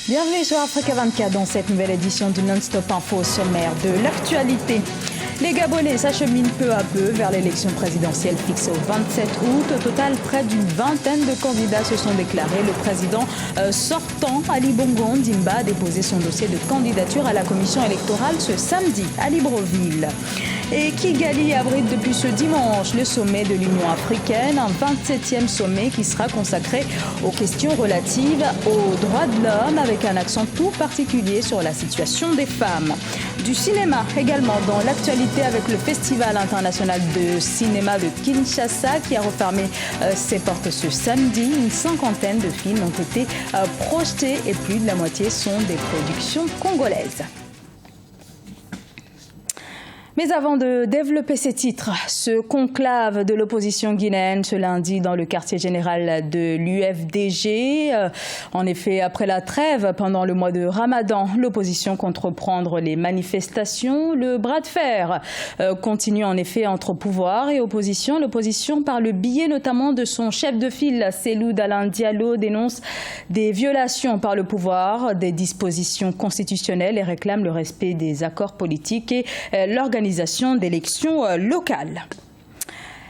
Bienvenue sur Africa 24 dans cette nouvelle édition du Non-Stop Info sommaire de l'actualité. Les Gabonais s'acheminent peu à peu vers l'élection présidentielle fixée au 27 août. Au total, près d'une vingtaine de candidats se sont déclarés. Le président sortant, Ali Bongo Ondimba, a déposé son dossier de candidature à la commission électorale ce samedi à Libreville. Et Kigali abrite depuis ce dimanche le sommet de l'Union africaine, un 27e sommet qui sera consacré aux questions relatives aux droits de l'homme avec un accent tout particulier sur la situation des femmes. Du cinéma également dans l'actualité avec le Festival international de cinéma de Kinshasa qui a refermé ses portes ce samedi. Une cinquantaine de films ont été projetés et plus de la moitié sont des productions congolaises. Mais avant de développer ces titres, ce conclave de l'opposition guinéenne ce lundi dans le quartier général de l'UFDG. En effet, après la trêve pendant le mois de Ramadan, l'opposition compte reprendre les manifestations. Le bras de fer continue en effet entre pouvoir et opposition. L'opposition, par le biais notamment de son chef de file, Cellou Dalein Diallo, dénonce des violations par le pouvoir des dispositions constitutionnelles et réclame le respect des accords politiques et l'organisation d'élections locales.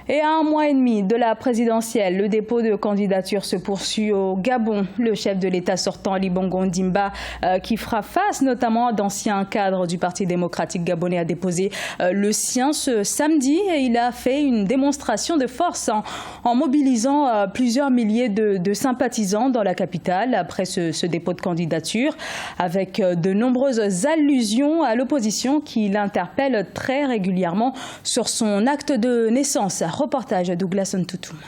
Et à un mois et demi de la présidentielle, le dépôt de candidature se poursuit au Gabon. Le chef de l'État sortant, Ali Bongo Ondimba, qui fera face notamment à d'anciens cadres du Parti démocratique gabonais, a déposé le sien ce samedi et il a fait une démonstration de force en mobilisant plusieurs milliers de sympathisants dans la capitale après ce dépôt de candidature, avec de nombreuses allusions à l'opposition qui l'interpelle très régulièrement sur son acte de naissance. Reportage à Douglas Ntoutoum.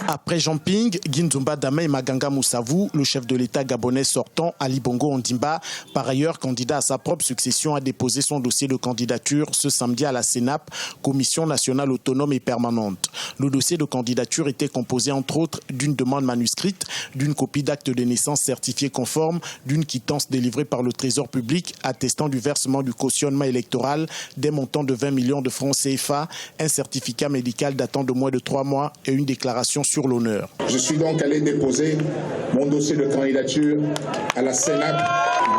Après Jean Ping, Ginzumba Dama et Maganga Moussavou, le chef de l'État gabonais sortant, Ali Bongo Ondimba, par ailleurs candidat à sa propre succession, a déposé son dossier de candidature ce samedi à la CENAP, Commission nationale autonome et permanente. Le dossier de candidature était composé entre autres d'une demande manuscrite, d'une copie d'acte de naissance certifié conforme, d'une quittance délivrée par le Trésor public attestant du versement du cautionnement électoral des montants de 20 millions de francs CFA, un certificat médical datant de moins de 3 mois et une déclaration sur l'honneur. Je suis donc allé déposer mon dossier de candidature à la CENAP,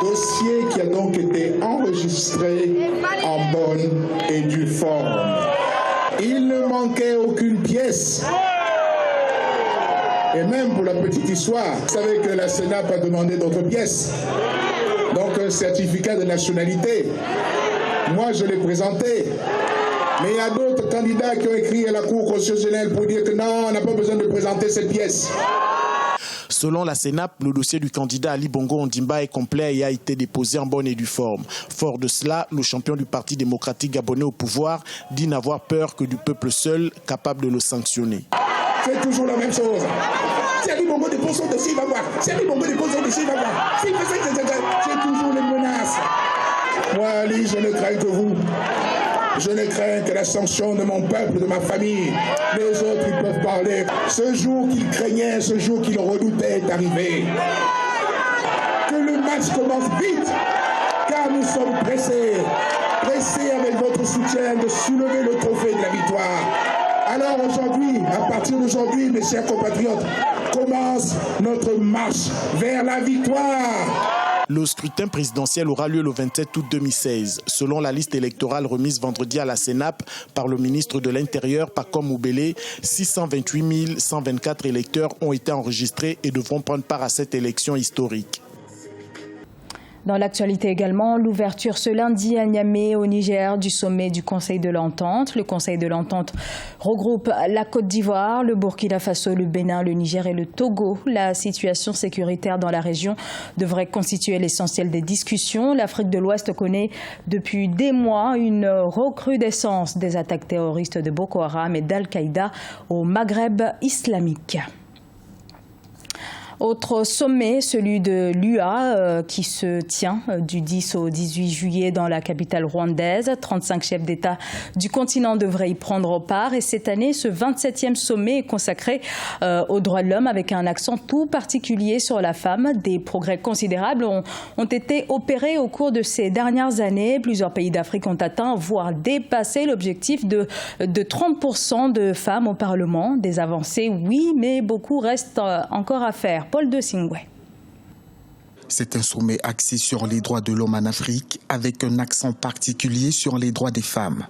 dossier qui a donc été enregistré en bonne et due forme. Il ne manquait aucune pièce. Et même pour la petite histoire, vous savez que la CENAP a demandé d'autres pièces. Donc un certificat de nationalité. Moi, je l'ai présenté. Mais il y a d'autres candidats qui ont écrit à la Cour constitutionnelle pour dire que non, on n'a pas besoin de présenter cette pièce. Selon la CENAP, le dossier du candidat Ali Bongo Ondimba est complet et a été déposé en bonne et due forme. Fort de cela, le champion du Parti démocratique gabonais au pouvoir dit n'avoir peur que du peuple seul capable de le sanctionner. C'est toujours la même chose. Si Ali Bongo dépose son dossier, il va voir. Si Ali Bongo dépose son dossier, il va voir. C'est toujours les menaces. Moi, Ali, je ne crains que vous. Je ne crains que la sanction de mon peuple, de ma famille. Les autres, ils peuvent parler. Ce jour qu'ils craignaient, ce jour qu'ils redoutaient est arrivé. Que le match commence vite, car nous sommes pressés avec votre soutien de soulever le trophée de la victoire. Alors aujourd'hui, à partir d'aujourd'hui, mes chers compatriotes, commence notre marche vers la victoire. Le scrutin présidentiel aura lieu le 27 août 2016. Selon la liste électorale remise vendredi à la CENAP par le ministre de l'Intérieur, Pacom Moubele, 628 124 électeurs ont été enregistrés et devront prendre part à cette élection historique. Dans l'actualité également, l'ouverture ce lundi à Niamey au Niger du sommet du Conseil de l'Entente. Le Conseil de l'Entente regroupe la Côte d'Ivoire, le Burkina Faso, le Bénin, le Niger et le Togo. La situation sécuritaire dans la région devrait constituer l'essentiel des discussions. L'Afrique de l'Ouest connaît depuis des mois une recrudescence des attaques terroristes de Boko Haram et d'Al-Qaïda au Maghreb islamique. Autre sommet, celui de l'UA, qui se tient du 10 au 18 juillet dans la capitale rwandaise. 35 chefs d'État du continent devraient y prendre part. Et cette année, ce 27e sommet est consacré aux droits de l'homme avec un accent tout particulier sur la femme. Des progrès considérables ont été opérés au cours de ces dernières années. Plusieurs pays d'Afrique ont atteint, voire dépassé l'objectif de 30% de femmes au Parlement. Des avancées, oui, mais beaucoup reste encore à faire. Paul de Singwe. C'est un sommet axé sur les droits de l'homme en Afrique, avec un accent particulier sur les droits des femmes.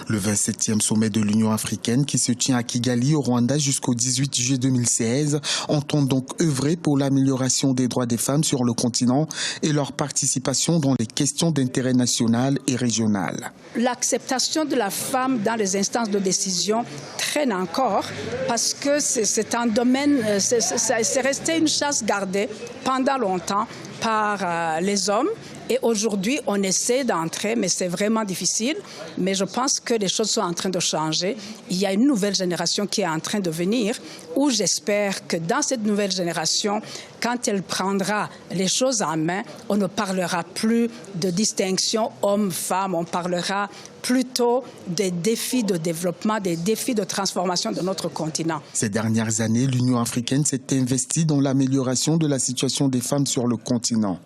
Le 27e sommet de l'Union africaine qui se tient à Kigali au Rwanda jusqu'au 18 juillet 2016 entend donc œuvrer pour l'amélioration des droits des femmes sur le continent et leur participation dans les questions d'intérêt national et régional. L'acceptation de la femme dans les instances de décision traîne encore parce que c'est un domaine, c'est resté une chasse gardée pendant longtemps par les hommes. Et aujourd'hui, on essaie d'entrer, mais c'est vraiment difficile. Mais je pense que les choses sont en train de changer. Il y a une nouvelle génération qui est en train de venir, où j'espère que dans cette nouvelle génération, quand elle prendra les choses en main, on ne parlera plus de distinction homme-femme, on parlera plutôt des défis de développement, des défis de transformation de notre continent. Ces dernières années, l'Union africaine s'est investie dans l'amélioration de la situation des femmes sur le continent.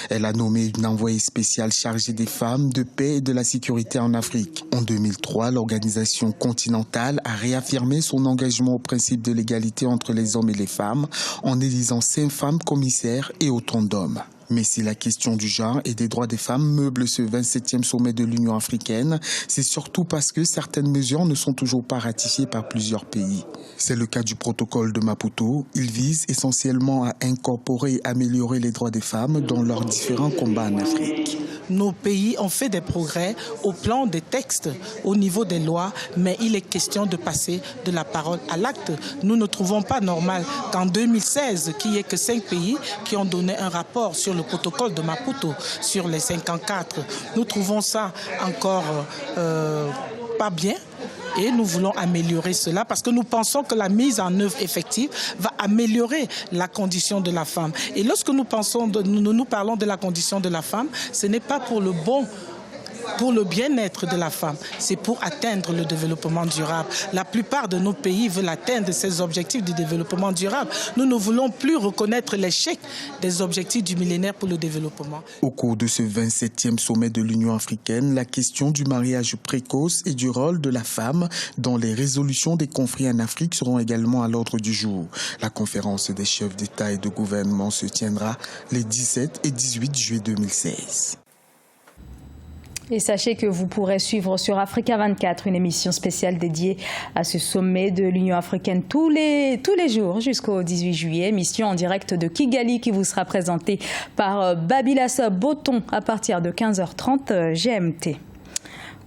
Elle a nommé une envoyée spéciale chargée des femmes, de paix et de la sécurité en Afrique. En 2003, l'organisation continentale a réaffirmé son engagement au principe de l'égalité entre les hommes et les femmes en élisant 5 femmes commissaires et autant d'hommes. Mais si la question du genre et des droits des femmes meuble ce 27e sommet de l'Union africaine, c'est surtout parce que certaines mesures ne sont toujours pas ratifiées par plusieurs pays. C'est le cas du protocole de Maputo. Il vise essentiellement à incorporer et améliorer les droits des femmes dans leurs différents combats en Afrique. Nos pays ont fait des progrès au plan des textes, au niveau des lois, mais il est question de passer de la parole à l'acte. Nous ne trouvons pas normal qu'en 2016, qu'il n'y ait que 5 pays qui ont donné un rapport sur le protocole de Maputo, sur les 54. Nous trouvons ça encore pas bien. Et nous voulons améliorer cela parce que nous pensons que la mise en œuvre effective va améliorer la condition de la femme. Et lorsque nous parlons de la condition de la femme, ce n'est pas pour le bien-être de la femme, c'est pour atteindre le développement durable. La plupart de nos pays veulent atteindre ces objectifs du développement durable. Nous ne voulons plus reconnaître l'échec des objectifs du millénaire pour le développement. Au cours de ce 27e sommet de l'Union africaine, la question du mariage précoce et du rôle de la femme dans les résolutions des conflits en Afrique seront également à l'ordre du jour. La conférence des chefs d'État et de gouvernement se tiendra les 17 et 18 juillet 2016. Et sachez que vous pourrez suivre sur Africa 24 une émission spéciale dédiée à ce sommet de l'Union africaine tous les jours jusqu'au 18 juillet. Émission en direct de Kigali qui vous sera présentée par Babilas Boton à partir de 15h30 GMT.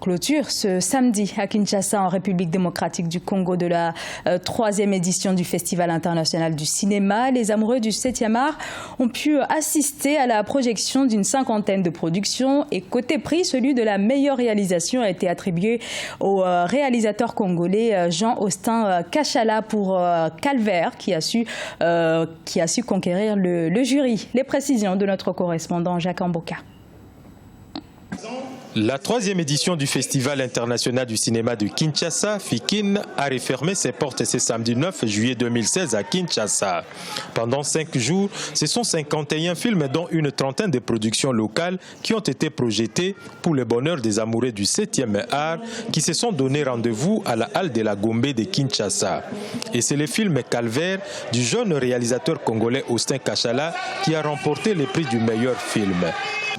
Clôture ce samedi à Kinshasa en République démocratique du Congo de la 3e édition du Festival international du cinéma. Les amoureux du 7e art ont pu assister à la projection d'une 50aine de productions et côté prix, celui de la meilleure réalisation a été attribué au réalisateur congolais Jean-Austin Kachala pour Calvaire qui a su conquérir le jury. Les précisions de notre correspondant Jacques Amboka. La 3e édition du Festival international du cinéma de Kinshasa, FICIN, a refermé ses portes ce samedi 9 juillet 2016 à Kinshasa. Pendant 5 jours, ce sont 51 films dont une 30aine de productions locales qui ont été projetés pour le bonheur des amoureux du 7e art qui se sont donné rendez-vous à la halle de la Gombe de Kinshasa. Et c'est le film Calvaire du jeune réalisateur congolais Austin Kachala qui a remporté le prix du meilleur film.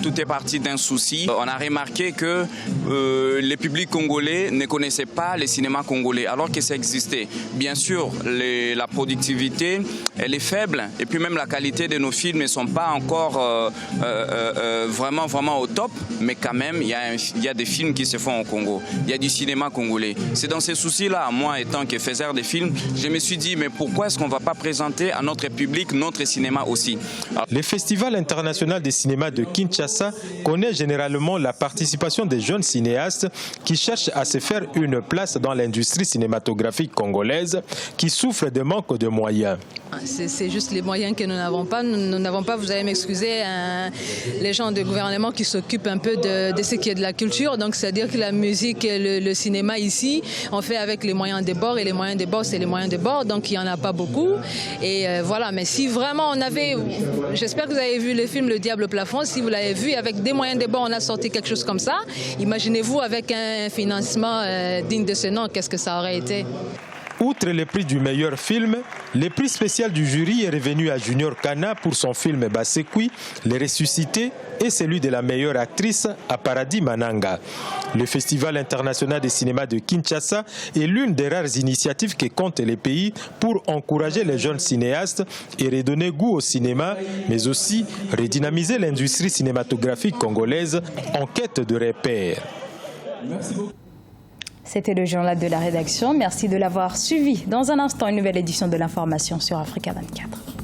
Tout est parti d'un souci. On a remarqué que le public congolais ne connaissait pas le cinéma congolais alors que ça existait. Bien sûr, la productivité, elle est faible et puis même la qualité de nos films ne sont pas encore vraiment au top, mais quand même, il y a des films qui se font au Congo. Il y a du cinéma congolais. C'est dans ces soucis-là, moi étant que faiseur de films, je me suis dit, mais pourquoi est-ce qu'on ne va pas présenter à notre public notre cinéma aussi? Le Festival international de cinéma de Kinshasa connaît généralement la participation des jeunes cinéastes qui cherchent à se faire une place dans l'industrie cinématographique congolaise qui souffre de manque de moyens. C'est juste les moyens que nous n'avons pas. Nous n'avons pas, vous allez m'excuser, les gens du gouvernement qui s'occupent un peu de ce qui est de la culture. Donc, c'est-à-dire que la musique et le cinéma ici, on fait avec les moyens des bords. Et les moyens des bords, c'est les moyens des bords. Donc, il n'y en a pas beaucoup. Et voilà. Mais si vraiment on avait... J'espère que vous avez vu le film Le Diable au plafond. Si vous l'avez vu, avec des moyens des bords, on a sorti quelque chose comme ça. Imaginez-vous avec un financement digne de ce nom, qu'est-ce que ça aurait été? Outre le prix du meilleur film, le prix spécial du jury est revenu à Junior Kana pour son film Basekwi, Les Ressuscités, et celui de la meilleure actrice à Paradis Mananga. Le Festival international de cinéma de Kinshasa est l'une des rares initiatives que comptent les pays pour encourager les jeunes cinéastes et redonner goût au cinéma, mais aussi redynamiser l'industrie cinématographique congolaise en quête de repères. Merci beaucoup. C'était le journal de la rédaction. Merci de l'avoir suivi. Dans un instant, une nouvelle édition de l'information sur Africa 24.